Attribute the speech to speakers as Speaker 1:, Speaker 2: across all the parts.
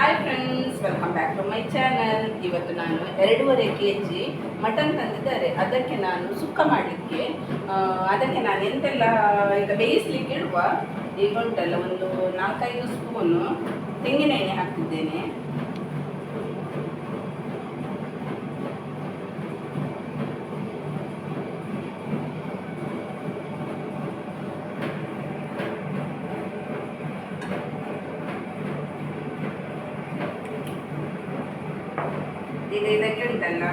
Speaker 1: Hi friends, welcome back to my channel. ಇವತ್ತು ನಾನು 2.5 kg mutton ತಂದಿದ್ದಾರೆ. ಅದಕ್ಕೆ ನಾನು ಸುಕ್ಕ ಮಾಡಲಿಕ್ಕೆ ಅದಕ್ಕೆ ನಾನು ಎಂತೆಲ್ಲ ಈಗ ಬೇಯಿಸ್ಲಿಕ್ಕೆ ಇಡುವ. ಈಗ ಉಂಟಲ್ಲ, ಒಂದು 4-5 ಸ್ಪೂನು ತೆಂಗಿನ ಎಣ್ಣೆ ಹಾಕ್ತಿದ್ದೇನೆ. ಈಗ ಇದಕ್ಕೆ ಉಂಟಲ್ಲ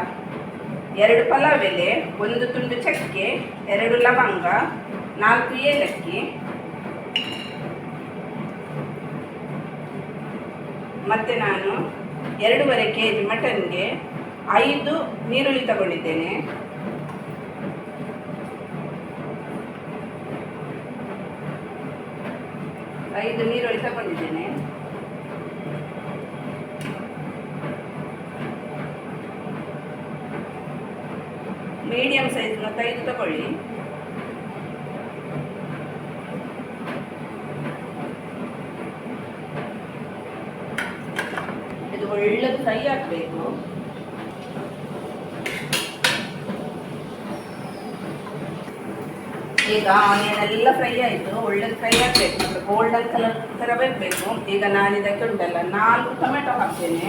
Speaker 1: 2 ಪಲಾವ್ ಎಲೆ, 1 ತುಂಡು ಚಕ್ಕೆ, 2 ಲವಂಗ, 4 ಏಲಕ್ಕಿ, ಮತ್ತು ನಾನು 2.5 kg ಮಟನ್ಗೆ 5 ನೀರುಳ್ಳಿ ತಗೊಂಡಿದ್ದೇನೆ. ಮೀಡಿಯಂ ಸೈಜ್ 5 ತಗೊಳ್ಳಿ. ಇದು ಒಳ್ಳೆದು ಫ್ರೈ ಆಗಬೇಕು. ಈಗ ಆನಿಯನ್ ಎಲ್ಲ ಫ್ರೈ ಆಯಿತು, ಒಳ್ಳೆದು ಫ್ರೈ ಆಗಬೇಕು, ಮತ್ತು ಗೋಲ್ಡನ್ ಕಲರ್ ಥರ ಬರಬೇಕು. ಈಗ ನಾನು ಇದಕ್ಕೆ ಉಂಟಲ್ಲ 4 ಟೊಮೆಟೊ ಹಾಕ್ತೇನೆ.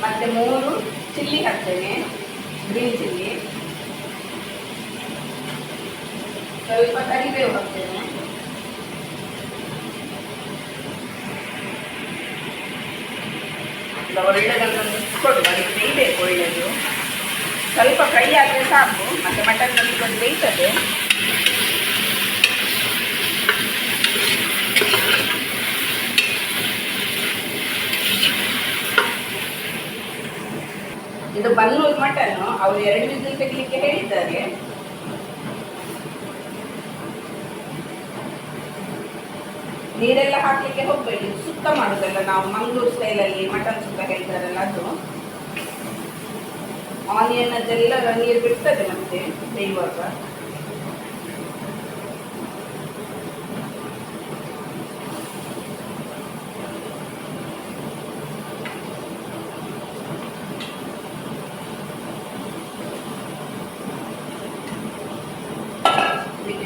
Speaker 1: ಮತ್ತೆ 3 ಚಿಲ್ಲಿ ಹಾಕ್ತೇನೆ, ಗ್ರೀನ್ ಚಿಲ್ಲಿ. ಸ್ವಲ್ಪ ಕರಿಬೇವು ಹಾಕ್ತೇನೆ. ಒಳ್ಳೆದನ್ನು ಮಿಕ್ಸ್ಕೊಡುವ, ಅದಕ್ಕೆ ಬೇಯಬೇಕು ಒಳ್ಳೆಯದು. ಸ್ವಲ್ಪ ಫ್ರೈ ಆದರೆ ಸಾಕು, ಮತ್ತು ಮಟನ್ ಒಂದು ಬೇಯ್ತದೆ. ಇದು ಬನ್ನೂರು ಮಟನ್ನು, ಅವರು 2 ವಿಸಿಲ್ ತೆಗಲಿಕ್ಕೆ ಹೇಳಿದ್ದಾರೆ. ನೀರೆಲ್ಲ ಹಾಕ್ಲಿಕ್ಕೆ ಹೋಗ್ಬೇಡಿ, ಸುಕ್ಕ ಮಾಡುದಲ್ಲ ನಾವು ಮಂಗಳೂರು ಸ್ಟೈಲಲ್ಲಿ ಮಟನ್ ಸುಕ್ಕ ಹೇಳ್ತಾರಲ್ಲ ಅದು. ಆನಿಯನ್ ಅದೆಲ್ಲ ನೀರು ಬಿಡ್ತದೆ ಮತ್ತೆ ಬೇಯುವಾಗ.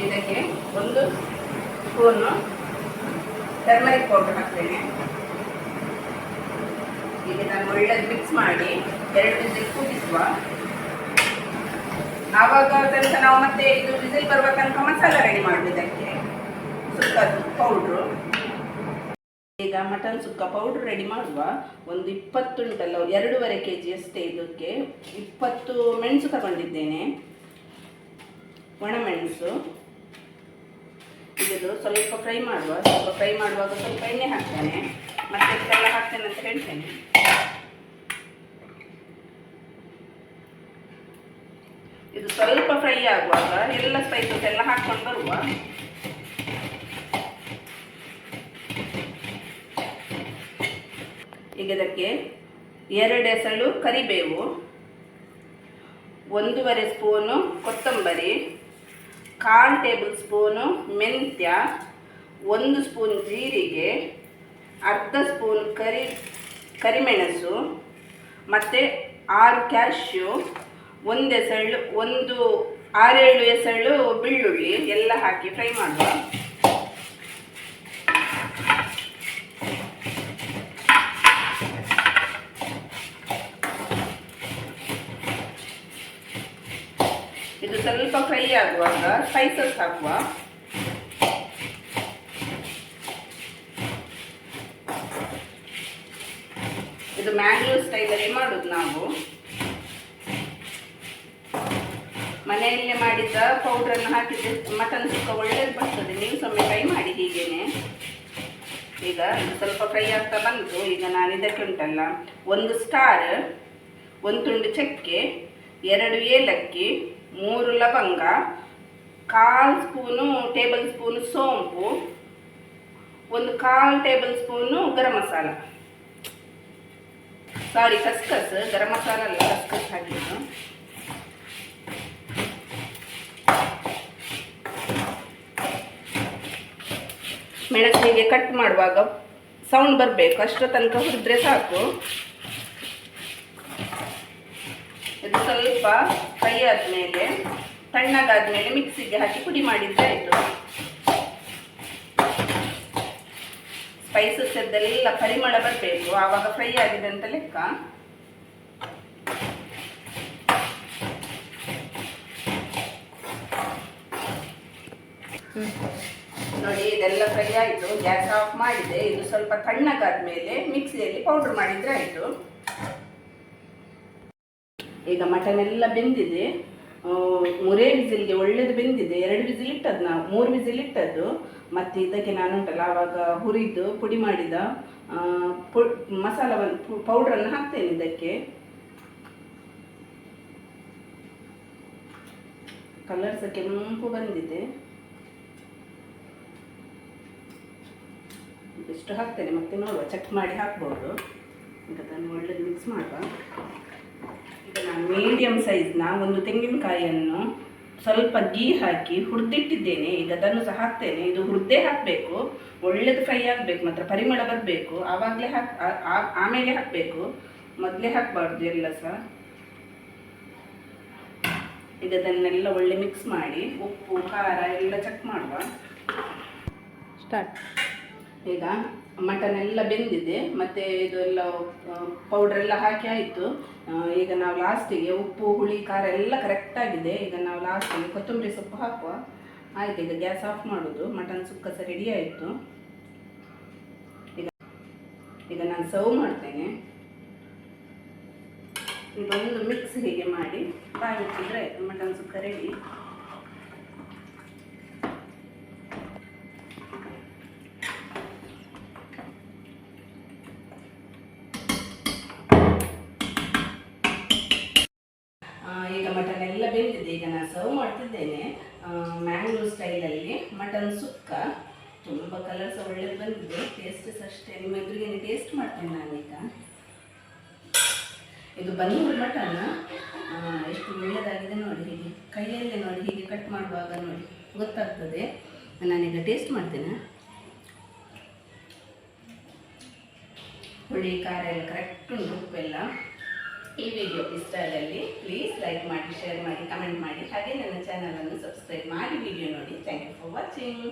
Speaker 1: ಇದಕ್ಕೆ 1 ಸ್ಪೂನು ಟರ್ಮರಿಕ್ ಪೌಡರ್ ಹಾಕ್ತೇನೆ. ಈಗ ನಾನು ಒಳ್ಳೆದು ಮಿಕ್ಸ್ ಮಾಡಿ 2 ವಿಸಿಲ್ ಕೂಗಿಸುವ. ಆವಾಗ ತನಕ ನಾವು ಮತ್ತೆ ಇದು ವಿಸಿಲ್ ಬರುವ ತನಕ ಮಸಾಲ ರೆಡಿ ಮಾಡುವುದಕ್ಕೆ ಸುಕ್ಕದ್ದು ಪೌಡ್ರು. ಈಗ ಮಟನ್ ಸುಕ್ಕ ಪೌಡ್ರ್ ರೆಡಿ ಮಾಡುವ. ಒಂದು 20 ಉಂಟಲ್ಲ, 2.5 kg ಅಷ್ಟೇ. ಇದಕ್ಕೆ 20 ಮೆಣಸು ತಗೊಂಡಿದ್ದೇನೆ, ಒಣಮೆಣಸು. ಇದು ಸ್ವಲ್ಪ ಫ್ರೈ ಮಾಡುವ. ಸ್ವಲ್ಪ ಫ್ರೈ ಮಾಡುವಾಗ ಸ್ವಲ್ಪ ಎಣ್ಣೆ ಹಾಕ್ತೇನೆ, ಮತ್ತೆ ಇದೆಲ್ಲ ಹಾಕ್ತೇನೆ ಅಂತ ಹೇಳ್ತೇನೆ. ಇದು ಸ್ವಲ್ಪ ಫ್ರೈ ಆಗುವಾಗ ಎಲ್ಲ ಸ್ಪೈಸಸ್ ಎಲ್ಲ ಹಾಕ್ಕೊಂಡು ಬರುವ. ಈಗ ಇದಕ್ಕೆ 2 ಎಸಳು ಕರಿಬೇವು, 1.5 ಸ್ಪೂನು ಕೊತ್ತಂಬರಿ, 1/4 ಟೇಬಲ್ ಸ್ಪೂನು ಮೆಂತ್ಯ, 1 ಸ್ಪೂನ್ ಜೀರಿಗೆ, ಅರ್ಧ ಸ್ಪೂನ್ ಕರಿಮೆಣಸು, ಮತ್ತು 6 ಕ್ಯಾಶ್ಯೂ, 1 6-7 ಎಸಳು ಬೆಳ್ಳುಳ್ಳಿ ಎಲ್ಲ ಹಾಕಿ ಫ್ರೈ ಮಾಡುವ. ಇದು ಸ್ವಲ್ಪ ಫ್ರೈ ಆಗುವಾಗ ಸ್ಪೈಸಸ್ ಹಾಕುವ. ಇದು ಮ್ಯಾಂಗ್ಳೂರ್ ಸ್ಟೈಲಲ್ಲಿ ಮಾಡೋದು ನಾವು. ಮನೆಯಲ್ಲೇ ಮಾಡಿದ ಪೌಡ್ರನ್ನು ಹಾಕಿದ್ರೆ ಮಟನ್ ಸುಕ್ಕ ಒಳ್ಳೇದು ಬರ್ತದೆ. ನೀವು ಸ್ವಲ್ಪ ಫ್ರೈ ಮಾಡಿ ಹೀಗೇನೆ. ಈಗ ಇದು ಸ್ವಲ್ಪ ಫ್ರೈ ಆಗ್ತಾ ಬಂತು. ಈಗ ನಾನು ಇದಕ್ಕೆ ಉಂಟಲ್ಲ 1 ಸ್ಟಾರ್, 1 ತುಂಡು ಚಕ್ಕೆ, 2 ಏಲಕ್ಕಿ, 3 ಲವಂಗ, 1/4 ಟೇಬಲ್ ಸ್ಪೂನು ಸೋಂಪು, 1/4 ಟೇಬಲ್ ಸ್ಪೂನು ಗರಂ ಮಸಾಲ, ಸಾರಿ ಕಸ್ಕಸ್, ಗರಂ ಮಸಾಲ ಅಲ್ಲ ಕಸ್ಕಸ್ ಹಾಕಿದ್ದು. ಮೆಣಸು ಹೀಗೆ ಕಟ್ ಮಾಡುವಾಗ ಸೌಂಡ್ ಬರಬೇಕು, ಅಷ್ಟರ ತನಕ ಹುರಿದ್ರೆ ಸಾಕು. ಇದು ಸ್ವಲ್ಪ ಫ್ರೈ ಆದಮೇಲೆ ತಣ್ಣಗಾದ್ಮೇಲೆ ಮಿಕ್ಸಿಗೆ ಹಾಕಿ ಪುಡಿ ಮಾಡಿದ್ರೆ ಆಯಿತು. ಸ್ಪೈಸಸ್ ಎಲ್ಲ ಪರಿಮಳ ಬರಬೇಕು, ಆವಾಗ ಫ್ರೈ ಆಗಿದೆ ಅಂತ ಲೆಕ್ಕ. ನೋಡಿ ಇದೆಲ್ಲ ಫ್ರೈ ಆಯಿತು, ಗ್ಯಾಸ್ ಆಫ್ ಮಾಡಿದೆ. ಇದು ಸ್ವಲ್ಪ ತಣ್ಣಗಾದ್ಮೇಲೆ ಮಿಕ್ಸಿಯಲ್ಲಿ ಪೌಡ್ರ್ ಮಾಡಿದರೆ ಆಯಿತು. ಈಗ ಮಟನ್ ಎಲ್ಲ ಬೆಂದಿದೆ, 3 ವಿಸಿಲ್ಗೆ ಒಳ್ಳೇದು ಬೆಂದಿದೆ. 2 ವಿಸಿಲ್ ಇಟ್ಟದ್ದು, ನಾವು 3 ವಿಸಿಲ್ ಇಟ್ಟದ್ದು. ಮತ್ತು ಇದಕ್ಕೆ ನಾನು ಉಂಟಲ್ಲ ಆವಾಗ ಹುರಿದು ಪುಡಿ ಮಾಡಿದ ಮಸಾಲವನ್ನು ಪೌಡ್ರನ್ನು ಹಾಕ್ತೇನೆ ಇದಕ್ಕೆ. ಕಲರ್ ಸಹ ಕೆಂಪು ಬಂದಿದೆ. ಇಷ್ಟು ಹಾಕ್ತೇನೆ, ಮತ್ತೆ ನೋಡುವ, ಚೆಕ್ ಮಾಡಿ ಹಾಕ್ಬೋದು. ಈಗ ಅದನ್ನು ಒಳ್ಳೇದು ಮಿಕ್ಸ್ ಮಾಡುವ. ಈಗ ನಾನು ಮೀಡಿಯಮ್ ಸೈಜ್ನ ಒಂದು ತೆಂಗಿನಕಾಯಿಯನ್ನು ಸ್ವಲ್ಪ ಗೀ ಹಾಕಿ ಹುರಿದಿಟ್ಟಿದ್ದೇನೆ. ಈಗ ಅದನ್ನು ಸಹ ಹಾಕ್ತೇನೆ. ಇದು ಹುರಿದೇ ಹಾಕಬೇಕು, ಒಳ್ಳೇದು ಫ್ರೈ ಆಗಬೇಕು, ಮಾತ್ರ ಪರಿಮಳ ಬರಬೇಕು. ಆವಾಗಲೇ ಆಮೇಲೆ ಹಾಕಬೇಕು, ಮೊದಲೇ ಹಾಕಬಾರ್ದು ಎಲ್ಲ ಸಹ. ಈಗ ಅದನ್ನೆಲ್ಲ ಒಳ್ಳೆ ಮಿಕ್ಸ್ ಮಾಡಿ ಉಪ್ಪು ಖಾರ ಎಲ್ಲ ಚೆಕ್ ಮಾಡುವ. ಸ್ಟಾರ್ಟ್. ಈಗ ಮಟನ್ ಎಲ್ಲ ಬೆಂದಿದೆ, ಮತ್ತು ಇದು ಎಲ್ಲ ಪೌಡ್ರೆಲ್ಲ ಹಾಕಿ ಆಯಿತು. ಈಗ ನಾವು ಲಾಸ್ಟಿಗೆ ಉಪ್ಪು ಹುಳಿ ಖಾರ ಎಲ್ಲ ಕರೆಕ್ಟಾಗಿದೆ. ಈಗ ನಾವು ಲಾಸ್ಟಿಗೆ ಕೊತ್ತಂಬರಿ ಸೊಪ್ಪು ಹಾಕುವ. ಆಯಿತು, ಈಗ ಗ್ಯಾಸ್ ಆಫ್ ಮಾಡೋದು. ಮಟನ್ ಸುಕ್ಕ ಸಹ ರೆಡಿ ಆಯಿತು. ಈಗ ನಾನು ಸರ್ವ್ ಮಾಡ್ತೇನೆ. ಇದೊಂದು ಮಿಕ್ಸ್ ಹೀಗೆ ಮಾಡಿ ಬಾಯಿ ಮುಚ್ಚಿದ್ರೆ ಆಯಿತು, ಮಟನ್ ಸುಕ್ಕ ರೆಡಿ. ಈಗ ಮಟನ್ ಎಲ್ಲ ಬೆಂದಿದೆ. ಈಗ ನಾನು ಸರ್ವ್ ಮಾಡ್ತಿದ್ದೇನೆ. ಮ್ಯಾಂಗ್ಳೂರ್ ಸ್ಟೈಲಲ್ಲಿ ಮಟನ್ ಸುಕ್ಕ. ತುಂಬ ಕಲರ್ ಸಹ ಒಳ್ಳೇದು ಬಂದಿದೆ, ಟೇಸ್ಟ್ ಸಹ ಅಷ್ಟೇ. ನಿಮ್ಮ ಎದುರಿಗೆ ಟೇಸ್ಟ್ ಮಾಡ್ತೇನೆ ನಾನೀಗ. ಇದು ಬನ್ನೂರು ಮಟನ್ ಎಷ್ಟು ಒಳ್ಳೆಯದಾಗಿದೆ ನೋಡಿ. ಹೀಗೆ ಕೈಯಲ್ಲೇ ನೋಡಿ, ಹೀಗೆ ಕಟ್ ಮಾಡುವಾಗ ನೋಡಿ ಗೊತ್ತಾಗ್ತದೆ. ನಾನೀಗ ಟೇಸ್ಟ್ ಮಾಡ್ತೇನೆ. ಹುಳಿ ಖಾರ ಎಲ್ಲ ಕರೆಕ್ಟ್ ಉಂಟು, ಉಪ್ಪೆಲ್ಲ. ಈ ವಿಡಿಯೋ ಇಷ್ಟ ಆದಲ್ಲಿ ಪ್ಲೀಸ್ ಲೈಕ್ ಮಾಡಿ, ಶೇರ್ ಮಾಡಿ, ಕಮೆಂಟ್ ಮಾಡಿ. ಹಾಗೆ ನನ್ನ ಚಾನಲನ್ನು ಸಬ್ಸ್ಕ್ರೈಬ್ ಮಾಡಿ ವಿಡಿಯೋ ನೋಡಿ. Thank you for watching.